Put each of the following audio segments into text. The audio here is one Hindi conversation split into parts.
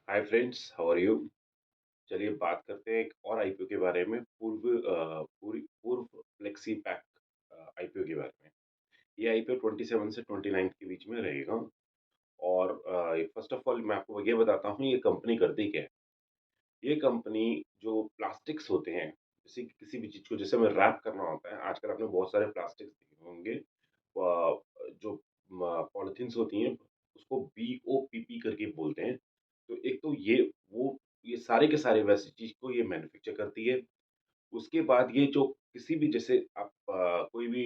Hi friends, how are you? चलिए बात करते हैं एक और आईपीओ के बारे में, पूर्व फ्लेक्सी पैक आईपीओ के बारे में। ये आईपीओ 27 से 29 के बीच में रहेगा। और फर्स्ट ऑफ ऑल मैं आपको ये बताता हूँ ये कंपनी करती क्या है। ये कंपनी जो प्लास्टिक्स होते हैं, जैसे कि किसी भी चीज़ को जैसे हमें रैप करना होता है, आजकल आपने बहुत सारे प्लास्टिक्स देखे होंगे। जो पॉलिथीन्स होती हैं, उसको बीओपीपी करके बोलते हैं। तो एक तो ये सारे के सारे वैसी चीज़ को ये मैन्युफैक्चर करती है। उसके बाद ये जो किसी भी जैसे आप कोई भी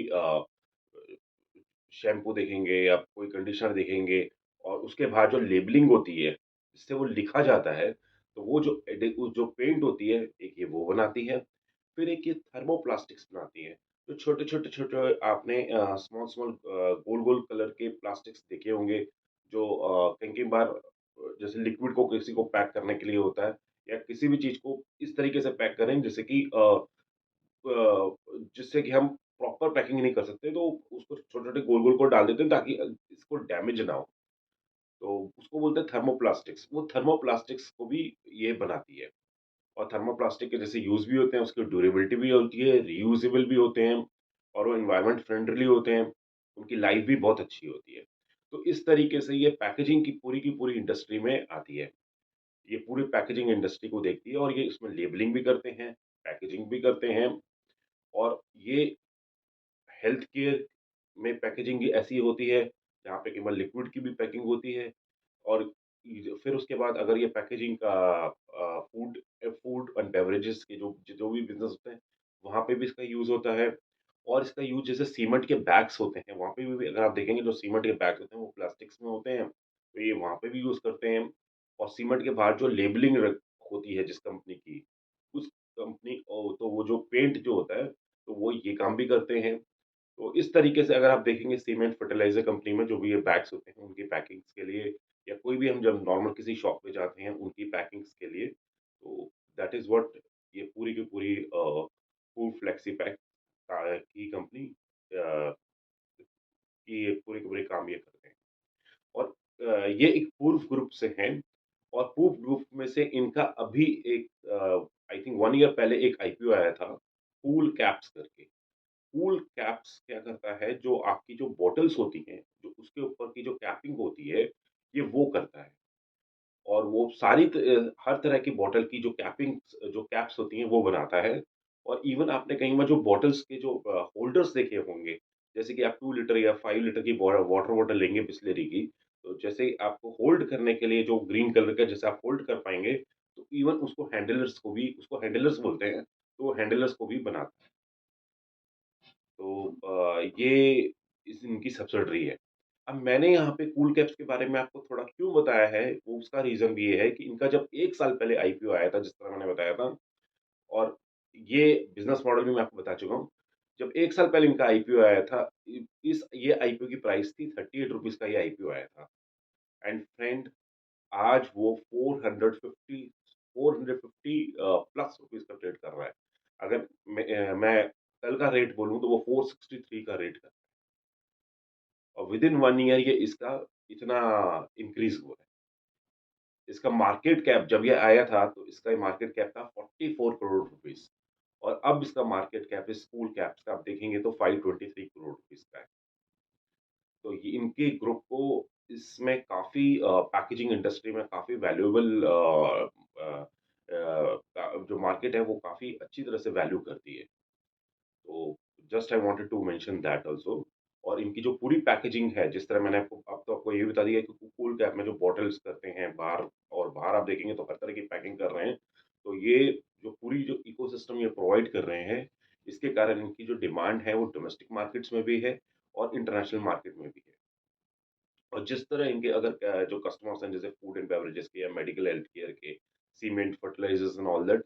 शैम्पू देखेंगे या कोई कंडीशनर देखेंगे और उसके बाद जो लेबलिंग होती है, जिससे वो लिखा जाता है, तो वो जो पेंट होती है, एक ये वो बनाती है। फिर एक ये थर्मोप्लास्टिक्स बनाती है। जो छोटे-छोटे आपने स्मॉल-स्मॉल गोल-गोल कलर के प्लास्टिक्स देखे होंगे, जो कई-कई बार जैसे लिक्विड को किसी को पैक करने के लिए होता है या किसी भी चीज़ को इस तरीके से पैक करें जैसे कि जिससे कि हम प्रॉपर पैकिंग नहीं कर सकते, तो उसको छोटे-छोटे गोल-गोल को डाल देते हैं ताकि इसको डैमेज ना हो। तो उसको बोलते हैं थर्मोप्लास्टिक्स। वो थर्मोप्लास्टिक्स को भी ये बनाती है। और थर्मोप्लास्टिक के जैसे यूज़ भी होते हैं, उसकी ड्यूरेबिलिटी भी होती है, रीयूजेबल भी होते हैं और वो एनवायरनमेंट फ्रेंडली होते हैं। उनकी लाइफ भी बहुत अच्छी होती है। तो इस तरीके से ये पैकेजिंग की पूरी इंडस्ट्री में आती है। ये पूरी पैकेजिंग इंडस्ट्री को देखती है और ये इसमें लेबलिंग भी करते हैं, पैकेजिंग भी करते हैं और ये हेल्थ केयर में पैकेजिंग ही ऐसी होती है, जहाँ पे केवल लिक्विड की भी पैकिंग होती है और फिर उसके बाद अगर ये पैकेजिंग का फूड एंड बेवरेजेस के जो जो भी बिज़नेस होते हैं, वहाँ पे भी इसका यूज़ होता है और इसका यूज़ जैसे सीमेंट के बैग्स होते हैं, वहाँ पे भी अगर आप देखेंगे जो सीमेंट के बैग्स होते हैं, वो प्लास्टिक्स में होते हैं, तो ये वहाँ पे भी यूज़ करते हैं और सीमेंट के बाहर जो लेबलिंग होती है जिस कंपनी की, उस कंपनी तो वो जो पेंट जो होता है, तो वो ये काम भी करते हैं। तो इस तरीके से अगर आप देखेंगे सीमेंट फर्टिलाइज़र कंपनी में जो भी ये बैग्स होते हैं, उनकी पैकिंग्स के लिए या कोई भी हम जब नॉर्मल किसी शॉप पे जाते हैं, उनकी पैकिंग्स के लिए, तो दैट इज़ व्हाट ये पूरी की पूरी फूड फ्लेक्सी पैक की कंपनी की ये पूरे के पूरे काम ये करते हैं। और ये एक पूर्व ग्रुप से हैं और पूर्व ग्रुप में से इनका अभी एक आई थिंक 1 ईयर पहले एक आईपीओ आया था, कूल कैप्स करके। कूल कैप्स क्या करता है, जो आपकी जो बॉटल्स होती हैं, जो उसके ऊपर की जो कैपिंग होती है, ये वो करता है। और वो हर तरह की बॉटल की जो कैप्स होती हैं, वो बनाता है। और इवन आपने कई बार जो बॉटल्स के जो होल्डर्स देखे होंगे, जैसे कि आप 2 लीटर या 5 लीटर की वाटर बॉटल लेंगे बिसलेरी की, तो जैसे ही आपको होल्ड करने के लिए जो ग्रीन कलर का जैसे आप होल्ड कर पाएँगे, तो इवन उसको हैंडलर्स बोलते हैं, तो वो हैंडलर्स को भी बनाता है। तो ये इनकी सब्सिडरी है। अब मैंने यहाँ पे कूल कैप्स के बारे में आपको थोड़ा क्यों बताया है, वो उसका रीज़न भी ये है कि इनका जब 1 साल पहले आईपीओ आया था, जिस तरह मैंने बताया था और ये बिज़नेस मॉडल भी मैं आपको बता चुका हूँ। जब 1 साल पहले इनका आईपीओ आया था, इ इस ये आईपीओ की प्राइस थी ₹38 का ये आईपीओ आया था। एंड फ्रेंड आज वो 450 प्लस रुपीज़ का ट्रेड कर रहा है। अगर मैं कल का रेट बोलूँ तो वो 463 का रेट कर और विदिन 1 ईयर ये इसका इतना इंक्रीज़ हुआ है। इसका मार्केट कैप जब ये आया था तो इसका मार्केट कैप था 44 करोड़ रुपीज़ और अब इसका मार्केट कैप इस कूल कैप्स का आप देखेंगे तो 523 करोड़ रुपीज़ का है। तो ये इनके ग्रुप को इसमें काफ़ी पैकेजिंग इंडस्ट्री में काफ़ी वैल्यूएबल जो मार्केट है वो काफ़ी अच्छी तरह से वैल्यू करती है। तो just I wanted to mention that also. और इनकी जो पूरी पैकेजिंग है, जिस तरह मैंने आपको अब तो आपको ये भी बता दिया कि कूल कैप में जो बॉटल्स करते हैं बाहर और बाहर आप देखेंगे तो हर तरह की पैकिंग कर रहे हैं। तो ये जो इकोसिस्टम ये प्रोवाइड कर रहे हैं, इसके कारण इनकी जो डिमांड है वो डोमेस्टिक मार्केट्स में भी है और इंटरनेशनल मार्केट में भी है। और जिस तरह इनके अगर जो कस्टमर्स हैं जैसे फूड एंड बेवरेजेस के या मेडिकल हेल्थ केयर के, cement, fertilisers and all that,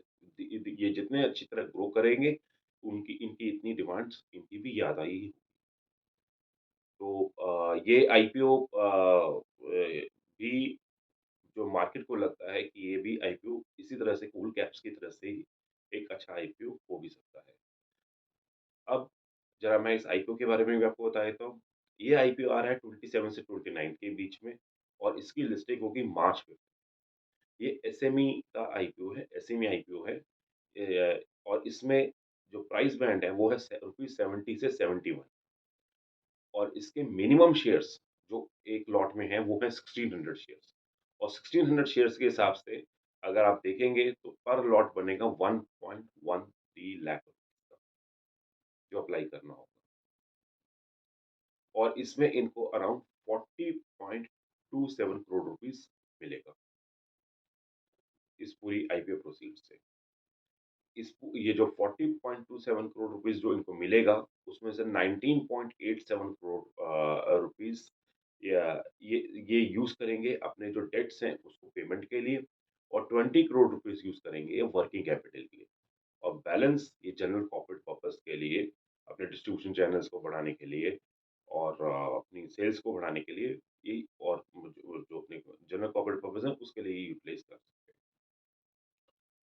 ये जितने अच्छी तरह ग्रो करेंगे, उनकी इनकी इतनी डिमांड्स इनकी भी ज़्यादा ही। तो ये आईपीओ भी जो मार्केट को लगता है कि ये भी आईपीओ इसी तरह से कूल कैप्स की तरह से ही एक अच्छा आईपीओ हो भी सकता है। अब ज़रा मैं इस आईपीओ के बारे में भी आपको बता देता हूँ। ये आईपीओ आ रहा है 27 से 29 के बीच में और इसकी लिस्टिंग होगी मार्च में। ये एसएमई का आईपीओ है, एसएमई आईपीओ है। और इसमें जो प्राइस बैंड है वो है रुपीज़ 70 से 71 और इसके मिनिमम शेयर्स जो एक लॉट में है वो है 1600 शेयर्स और 1600 शेयर्स के हिसाब से अगर आप देखेंगे तो पर लॉट बनेगा 1.13 लाख रुपए का जो अप्लाई करना होगा और इसमें इनको अराउंड 40.27 करोड़ रुपीस मिलेगा इस पूरी आईपीओ प्रोसीड से। ये जो 40.27 करोड़ रुपीस जो इनको मिलेगा, उसमें से 19.87 करोड़ रुपीस या ये यूज़ करेंगे अपने जो डेट्स हैं उसको पेमेंट के लिए और 20 करोड़ रुपीस यूज़ करेंगे ये वर्किंग कैपिटल के लिए और बैलेंस ये जनरल कॉर्पोरेट पर्पस के लिए, अपने डिस्ट्रीब्यूशन चैनल्स को बढ़ाने के लिए और अपनी सेल्स को बढ़ाने के लिए ये और जो अपने जनरल कॉर्पोरेट पर्पस है उसके लिए यूटिलाइज़ कर सकते हैं।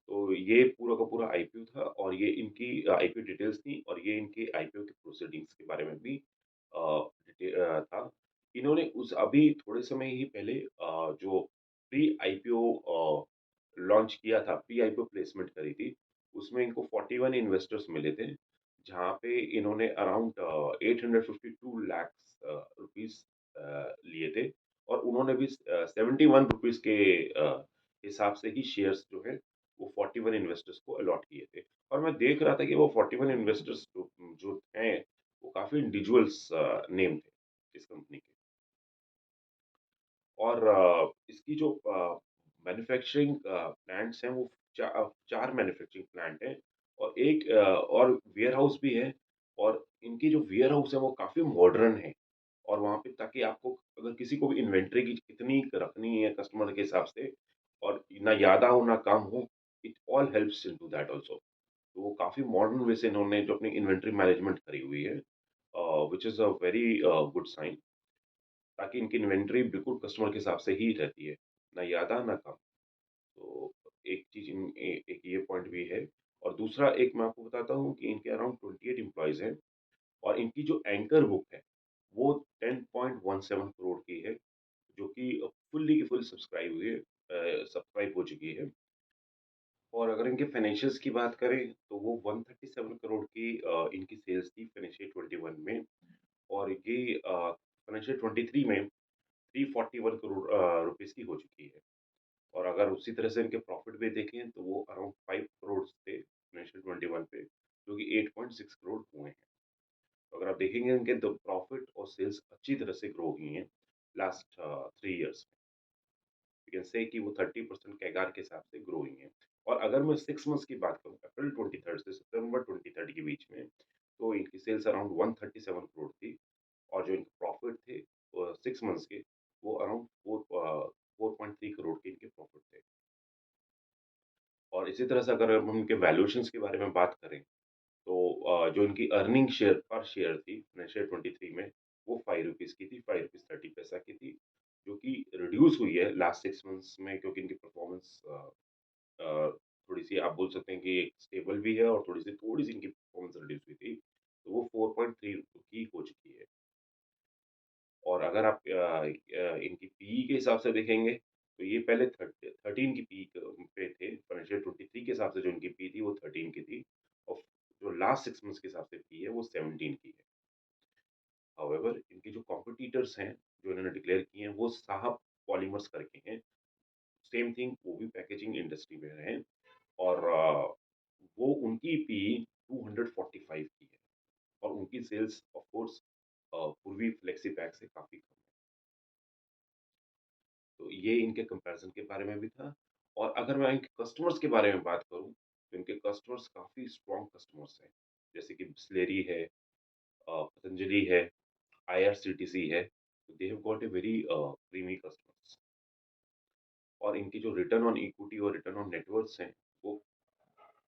तो ये पूरा का पूरा आईपीओ था और ये इनकी आईपीओ डिटेल्स थी और ये इनके आईपीओ के प्रोसीडिंग्स के बारे में भी था। इन्होंने उस अभी थोड़े समय ही पहले जो प्री आईपीओ लॉन्च किया था, प्री आईपीओ प्लेसमेंट करी थी, उसमें इनको 41 इन्वेस्टर्स मिले थे, जहाँ पे इन्होंने अराउंड 852 लैक्स रुपीस लिए थे और उन्होंने भी 71 रुपीस के हिसाब से ही शेयर्स जो है वो 41 इन्वेस्टर्स को अलॉट किए थे और मैं देख रहा था कि वो 41 इन्वेस्टर्स जो हैं वो काफ़ी इंडिविजुअल्स नेम थे इस कंपनी के और इसकी जो मैन्युफैक्चरिंग प्लांट्स हैं वो 4 मैन्युफैक्चरिंग प्लांट हैं और एक और वेयरहाउस भी है और इनकी जो वेयरहाउस है वो काफ़ी मॉडर्न है और वहाँ पे ताकि आपको अगर किसी को भी इन्वेंटरी की कितनी रखनी है कस्टमर के हिसाब से और ना ज़्यादा हो ना कम हो, it all helps into that also. तो वो काफ़ी मॉडर्न वे से इन्होंने जो अपनी इन्वेंटरी मैनेजमेंट करी हुई है which is a very good sign ताकि इनकी इन्वेंटरी बिल्कुल कस्टमर के हिसाब से ही रहती है, ना ज़्यादा ना कम। तो एक चीज़ एक ये पॉइंट भी है और दूसरा एक मैं आपको बताता हूँ कि इनके अराउंड 28 एम्प्लॉइज़ हैं और इनकी जो एंकर बुक है, वो 10.17 करोड़ की है, जो कि फुल्ली की फुल सब्सक्राइब हो चुकी है। और अगर इनके फाइनेंशियल्स की बात करें, तो वो 137 करोड़ की इनकी सेल्स थी फाइनेंशियल 21 में और ये फाइनेंशियल 23 में 341 करोड़ रुपीज़ की हो चुकी है। और अगर उसी तरह से इनके प्रॉफिट भी देखें, तो वो अराउंड 5 करोड़ थे फाइनेंशियल 21 पे, जो कि 8.6 करोड़ हुए हैं। तो अगर आप देखेंगे इनके द प्रॉफिट और सेल्स अच्छी तरह से ग्रो हुई हैं लास्ट 3 इयर्स में। यू कैन से कि वो 30% कैगार के हिसाब से ग्रो हुई हैं। और अगर मैं 6 मंथ्स की बात करूँ अप्रैल 23 से सितंबर 23 के बीच में, तो इनकी सेल्स अराउंड 137 करोड़ थी और जो इनके प्रॉफिट थे 6 मंथ्स के वो अराउंड 4.3 करोड़ के इनके प्रॉफिट थे। और इसी तरह से अगर हम इनके वैल्यूएशंस के बारे में बात करें, तो जो इनकी अर्निंग शेयर पर शेयर थी फाइनेंशियल 23 में, वो ₹5 की थी, ₹5.30 की थी, जो कि रिड्यूस हुई है लास्ट 6 मंथ्स में क्योंकि इनकी परफॉर्मेंस थोड़ी-सी आप बोल सकते हैं कि एक स्टेबल भी है और थोड़ी-सी इनकी परफॉर्मेंस रिड्यूस हुई थी, तो वो 4.3 की हो चुकी है। और अगर आप इनकी पीई के हिसाब से देखेंगे, तो ये पहले 13 की पीई पे थे, फाइनेंशियल 23 के हिसाब से जो इनकी पी थी वो 13 की थी और जो लास्ट 6 मंथ्स के हिसाब से पी है वो 17 की है। हाउएवर इनके जो कॉम्पिटिटर्स हैं, जो इन्होंने डिक्लेयर किए हैं, वो साहब पॉलीमर्स करके हैं। सेम थिंग वो भी पैकेजिंग इंडस्ट्री में हैं और वो उनकी पीई 245 की है और उनकी सेल्स ऑफ कोर्स पूर्वी फ्लेक्सी पैक से काफ़ी कम है। तो ये इनके कंपैरिज़न के बारे में भी था और अगर मैं इनके कस्टमर्स के बारे में बात करूँ, तो इनके कस्टमर्स काफ़ी स्ट्रॉन्ग कस्टमर्स हैं। जैसे कि बिसलेरी है, पतंजलि है, आईआरसीटीसी है, they have got a very creamy customers और इनकी जो रिटर्न ऑन इक्विटी और रिटर्न ऑन नेट वर्थ्स हैं, वो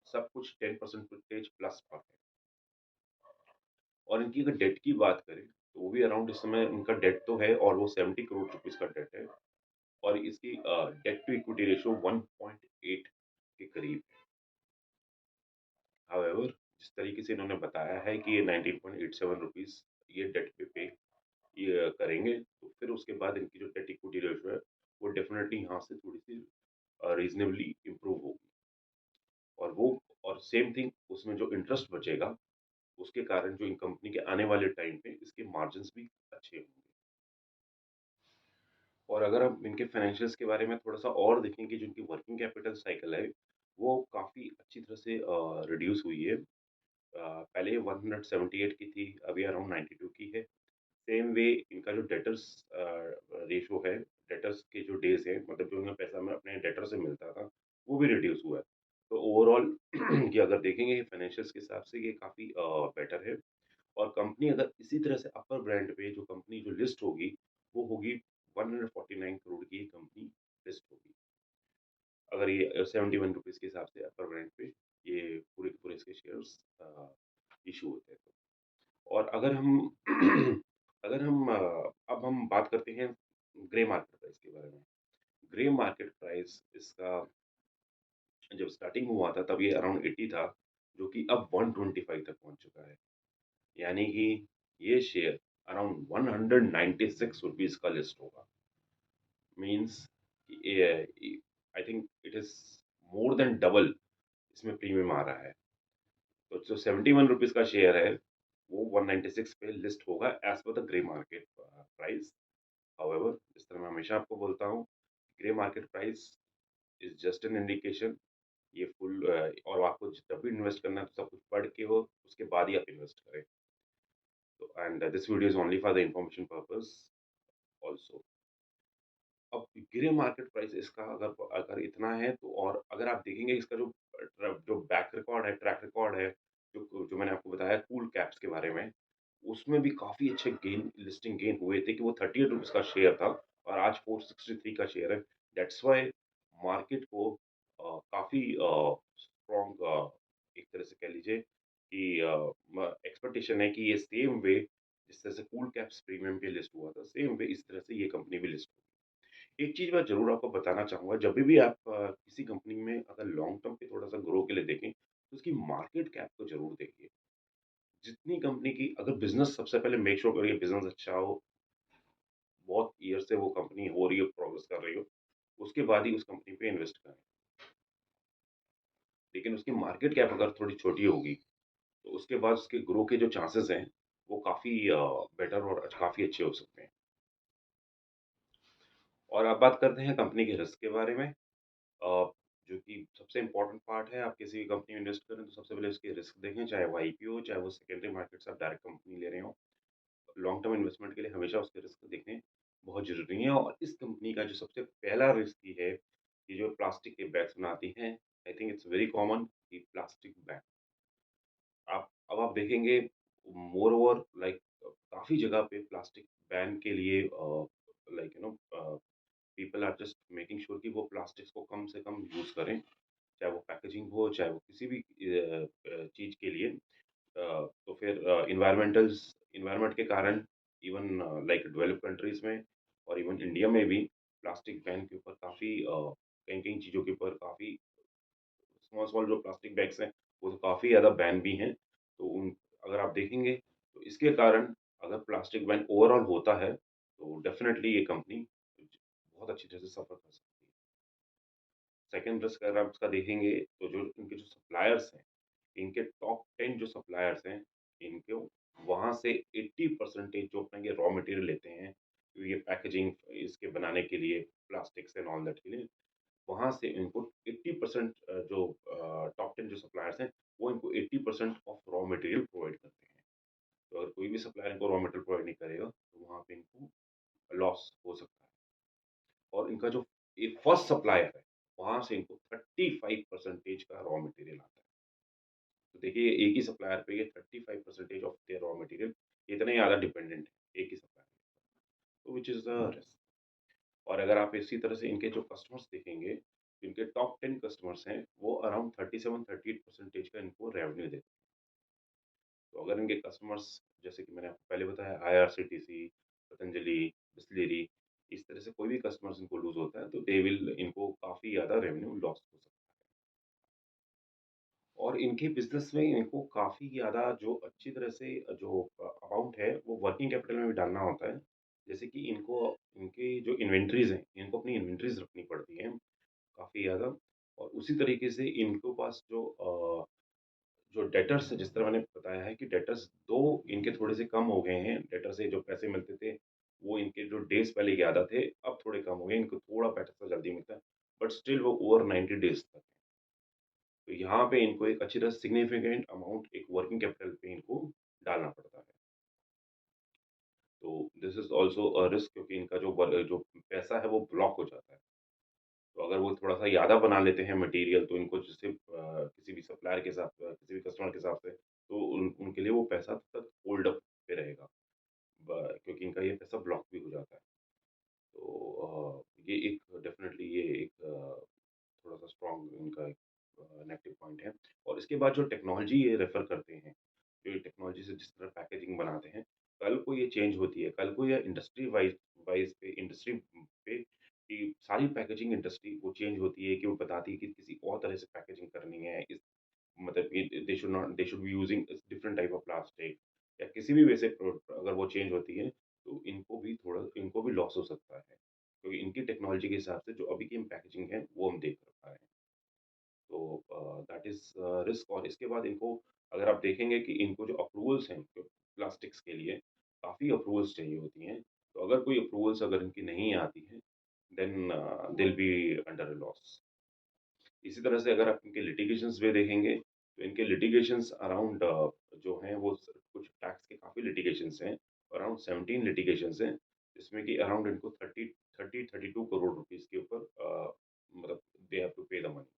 सब कुछ 10 परसेंटेज प्लस पर है और इनकी अगर डेट की बात करें, तो वो भी अराउंड इस समय उनका डेट तो है और वो 70 करोड़ रुपीज़ का डेट है और इसकी डेट टू इक्विटी रेशियो 1.8 के करीब है। हाउएवर जिस तरीके से इन्होंने बताया है कि ये 19.87 रुपीज़ ये डेट पे ये करेंगे, तो फिर उसके बाद इनकी जो डेट इक्विटी रेशियो है, वो डेफ़िनेटली यहाँ से थोड़ी-सी रीज़नेबली इम्प्रूव होगी और वो और सेम थिंग उसमें जो इंटरेस्ट बचेगा, उसके कारण जो इन कंपनी के आने वाले टाइम पे इसके मार्जिन्स भी अच्छे होंगे। और अगर हम इनके फाइनेंशियल्स के बारे में थोड़ा-सा और देखेंगे, जो इनकी वर्किंग कैपिटल साइकिल है, वो काफ़ी अच्छी तरह से रिड्यूस हुई है। पहले 178 की थी, अभी अराउंड 92 की है। सेम वे इनका जो डेटर्स रेशियो है, डेटर्स के जो डेज़ हैं, मतलब जो उन्हें पैसा में अपने डेटर से मिलता था, वो भी रिड्यूस हुआ है। तो ओवरऑल कि अगर देखेंगे फाइनेंशियल्स के हिसाब से ये काफ़ी बेटर है और कंपनी अगर इसी तरह से अपर ब्रांड पे जो कंपनी जो लिस्ट होगी, वो होगी 149 करोड़ की कंपनी लिस्ट होगी। अगर ये 71 रुपीज़ के हिसाब से अपर ब्रांड पे ये पूरे के पूरे इसके शेयर्स इश्यू होते हैं तो। और अगर हम अगर हम अब हम बात करते हैं ग्रे मार्केट प्राइस के बारे में। ग्रे मार्केट प्राइस इसका जब स्टार्टिंग हुआ था तब ये अराउंड 80 था, जो कि अब 125 तक पहुँच चुका है। यानी कि ये शेयर अराउंड 196 रुपीज़ का लिस्ट होगा। Means I think it is more than double इसमें प्रीमियम आ रहा है। तो जो 71 रुपीज़ का शेयर है, वो 196 पे लिस्ट होगा as per the grey market price. However, जिस तरह मैं हमेशा आपको बोलता हूँ, grey market price is just an indication. ये और आपको जब भी इन्वेस्ट करना है तो सब कुछ पढ़ के हो, उसके बाद ही आप इन्वेस्ट करें। तो and this video is only for the information purpose also. अब ग्रे मार्केट प्राइस इसका अगर अगर इतना है तो और अगर आप देखेंगे इसका जो बैक रिकॉर्ड है, ट्रैक रिकॉर्ड है, जो जो मैंने आपको बताया कूल कैप्स के बारे में, उसमें भी काफ़ी अच्छे लिस्टिंग गेन हुए थे कि वो 38 रुपीज़ का शेयर था और आज 463 का शेयर है। दैट्स व्हाई मार्केट को काफ़ी स्ट्रॉन्ग एक तरह से कह लीजिए कि एक्सपेक्टेशन है कि ये सेम वे जिस तरह से कूल कैप्स प्रीमियम पे लिस्ट हुआ था, सेम वे इस तरह से ये कंपनी भी लिस्ट होगी। एक चीज़ मैं ज़रूर आपको बताना चाहूँगा, जब भी आप किसी कंपनी में अगर लॉन्ग टर्म पे थोड़ा-सा ग्रो के लिए देखें, तो उसकी मार्केट कैप को ज़रूर देखिए। जितनी कंपनी की अगर बिज़नेस सबसे पहले मेक श्योर करिए बिज़नेस अच्छा हो, बहुत ईयर से वो कंपनी हो रही हो, प्रोग्रेस कर रही हो, उसके बाद ही उस कंपनी पे इन्वेस्ट करें। लेकिन उसकी मार्केट कैप अगर थोड़ी छोटी होगी, तो उसके बाद उसके ग्रो के जो चांसेज़ हैं, वो काफ़ी बेटर और काफ़ी अच्छे हो सकते हैं। और अब बात करते हैं कंपनी के रिस्क के बारे में। जो कि सबसे इम्पोर्टेंट पार्ट है, आप किसी भी कंपनी में इन्वेस्ट करें तो सबसे पहले उसके रिस्क देखें, चाहे वो आईपीओ हो, चाहे वो सेकेंडरी मार्केट से आप डायरेक्ट कंपनी ले रहे हों। लॉन्ग टर्म इन्वेस्टमेंट के लिए हमेशा उसके रिस्क देखने बहुत ज़रूरी है और इस कंपनी का जो सबसे पहला रिस्क ये है, कि जो प्लास्टिक के बैग्स बनाती हैं, I think it's very common कि प्लास्टिक बैग अब आप देखेंगे मोर ओवर लाइक काफ़ी जगह पे प्लास्टिक बैन के लिए like people are just making sure कि वो प्लास्टिक्स को कम से कम यूज़ करें, चाहे वो पैकेजिंग हो, चाहे वो किसी भी चीज़ के लिए। तो फिर एनवायरनमेंट के कारण इवन लाइक डेवलप्ड कंट्रीज़ में और इवन इंडिया में भी प्लास्टिक बैन के ऊपर काफ़ी कई-कई चीज़ों के ऊपर काफ़ी स्मॉल-स्मॉल जो प्लास्टिक बैग्स हैं, वो तो काफ़ी ज़्यादा बैन भी हैं। तो उन अगर आप देखेंगे तो इसके कारण अगर प्लास्टिक बैन ओवरऑल होता है, तो डेफ़िनेटली ये कंपनी बहुत अच्छी तरह से सफ़र कर सकती है। सेकंड रिस्क अगर आप इसका देखेंगे तो जो इनके जो सप्लायर्स हैं, इनके टॉप 10 जो सप्लायर्स हैं, इनको वहाँ से 80% जो अपना ये रॉ मटेरियल लेते हैं, ये पैकेजिंग इसके बनाने के लिए, प्लास्टिक्स एंड ऑल दैट के लिए, वहाँ से इनको 80% जो टॉप 10 जो सप्लायर्स हैं, वो इनको 80% ऑफ रॉ मटेरियल प्रोवाइड करते हैं। तो अगर कोई भी सप्लायर इनको रॉ मटेरियल प्रोवाइड नहीं करेगा, तो वहाँ पे इनको लॉस हो सकता है। और इनका जो ये फर्स्ट सप्लायर है, वहाँ से इनको 35% का रॉ मटेरियल आता है। तो देखिए एक ही सप्लायर पे ये 35% ऑफ देयर रॉ मटेरियल इतने ज़्यादा डिपेंडेंट है, एक ही सप्लायर तो व्हिच इज़ द रिस्क। और अगर आप इसी तरह से इनके जो कस्टमर्स देखेंगे, इनके टॉप 10 कस्टमर्स हैं, वो अराउंड 37-38% का इनको रेवेन्यू देते हैं। तो अगर इनके कस्टमर्स जैसे कि मैंने आपको पहले बताया आईआरसीटीसी, पतंजलि, बिसलेरी, इस तरह से कोई भी कस्टमर्स इनको लूज़ होता है, तो दे विल इनको काफ़ी ज़्यादा रेवेन्यू लॉस हो सकता है। और इनके बिज़नेस में इनको काफ़ी ज़्यादा जो अच्छी तरह से जो अमाउंट है, वो वर्किंग कैपिटल में भी डालना होता है। जैसे कि इनको इनकी जो इन्वेंटरीज़ हैं, इनको अपनी इन्वेंटरीज़ रखनी पड़ती हैं। काफ़ी किया था और उसी तरीके से इनके पास जो डेटर्स जिस तरह मैंने बताया है कि डेटर्स 2 इनके थोड़े से कम हो गए हैं। डेटर से जो पैसे मिलते थे, वो इनके जो डेज़ पहले ज़्यादा थे, अब थोड़े कम हो गए। इनको थोड़ा पैसा जल्दी मिलता है, बट स्टिल वो ओवर 90 डेज़ तक है। तो यहाँ पे इनको एक अच्छी तरह सिग्निफिकेंट अमाउंट एक वर्किंग कैपिटल पे इनको डालना पड़ता है। तो this is also a risk क्योंकि इनका जो पैसा है वो ब्लॉक हो जाता है। तो अगर वो थोड़ा-सा ज़्यादा बना लेते हैं मटेरियल तो इनको जैसे किसी भी सप्लायर के साथ किसी भी कस्टमर के हिसाब से तो उनके लिए वो पैसा तब तक होल्ड अप पे रहेगा। क्योंकि इनका ये पैसा ब्लॉक भी हो जाता है। तो ये एक डेफ़िनेटली ये एक थोड़ा-सा स्ट्रॉन्ग इनका एक नेगेटिव पॉइंट है। और इसके बाद जो टेक्नोलॉजी ये रेफ़र करते हैं, जो ये टेक्नोलॉजी से जिस तरह पैकेजिंग बनाते हैं, कल को ये चेंज होती है, कल को ये इंडस्ट्री वाइज़ वाइज़ पे इंडस्ट्री पे कि सारी पैकेजिंग इंडस्ट्री वो चेंज होती है कि वो बताती है कि किसी और तरह से पैकेजिंग करनी है। इस मतलब कि they should be using different type of plastic या किसी भी वैसे अगर वो चेंज होती है, तो इनको भी लॉस हो सकता है। क्योंकि इनकी टेक्नोलॉजी के हिसाब से जो अभी की हम पैकेजिंग है, वो हम देख पा रहे हैं। तो दैट इज़ रिस्क और इसके बाद इनको अगर आप देखेंगे कि इनको जो अप्रूवल्स हैं, जो प्लास्टिक्स के लिए काफ़ी अप्रूवल्स चाहिए होती हैं। तो अगर कोई अप्रूवल्स अगर इनकी नहीं आती हैं, then they will be under a loss. इसी तरह से अगर आप इनके लिटिगेशंस में देखेंगे, तो इनके लिटिगेशंस अराउंड जो हैं वो कुछ टैक्स के काफ़ी लिटिगेशंस हैं, अराउंड 17 लिटिगेशंस हैं, जिसमें कि अराउंड इनको 32 करोड़ रुपीज़ के ऊपर मतलब दे हैव टू पे द मनी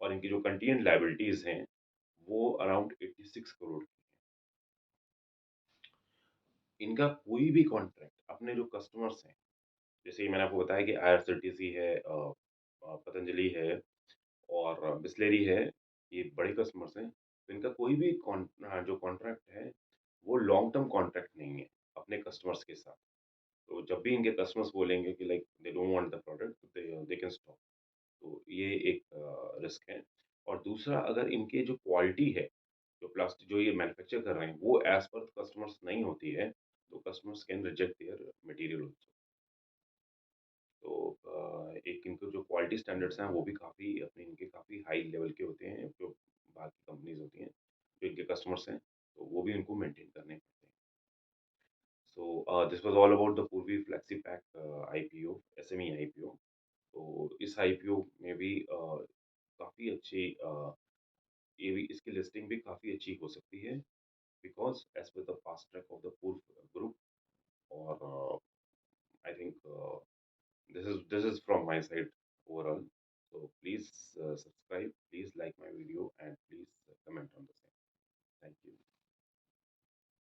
और इनकी जो कंटीजेंट लायबिलिटीज़ हैं, वो अराउंड 86 करोड़ की हैं। इनका कोई भी कॉन्ट्रैक्ट अपने जो कस्टमर्स हैं, जैसे कि मैंने आपको बताया कि आईआरसीटीसी है पतंजलि है और बिसलेरी है, ये बड़े कस्टमर्स हैं। तो इनका कोई भी जो कॉन्ट्रैक्ट है, वो लॉन्ग टर्म कॉन्ट्रैक्ट नहीं है अपने कस्टमर्स के साथ। तो जब भी इनके कस्टमर्स बोलेंगे कि like they don't want the product they can stop. तो ये एक रिस्क है। और दूसरा अगर इनके जो क्वालिटी है, जो ये मैन्युफैक्चर कर रहे हैं, वो एज़ पर कस्टमर्स नहीं होती है, तो customers can reject their material also. तो एक इनके जो क्वालिटी स्टैंडर्ड्स हैं वो भी काफ़ी अपने इनके काफ़ी हाई लेवल के होते हैं जो बाकी कंपनीज़ होती हैं, जो इनके कस्टमर्स हैं, तो वो भी उनको मेंटेन करने पड़ते हैं। So this was all about the Purvi flexi pack IPO, SME IPO. तो इस आईपीओ में भी काफ़ी अच्छी ये भी इसकी लिस्टिंग भी काफ़ी अच्छी हो सकती है because as per the fast track of the पूर्व ग्रुप और I think this is from my side overall. So please subscribe, please like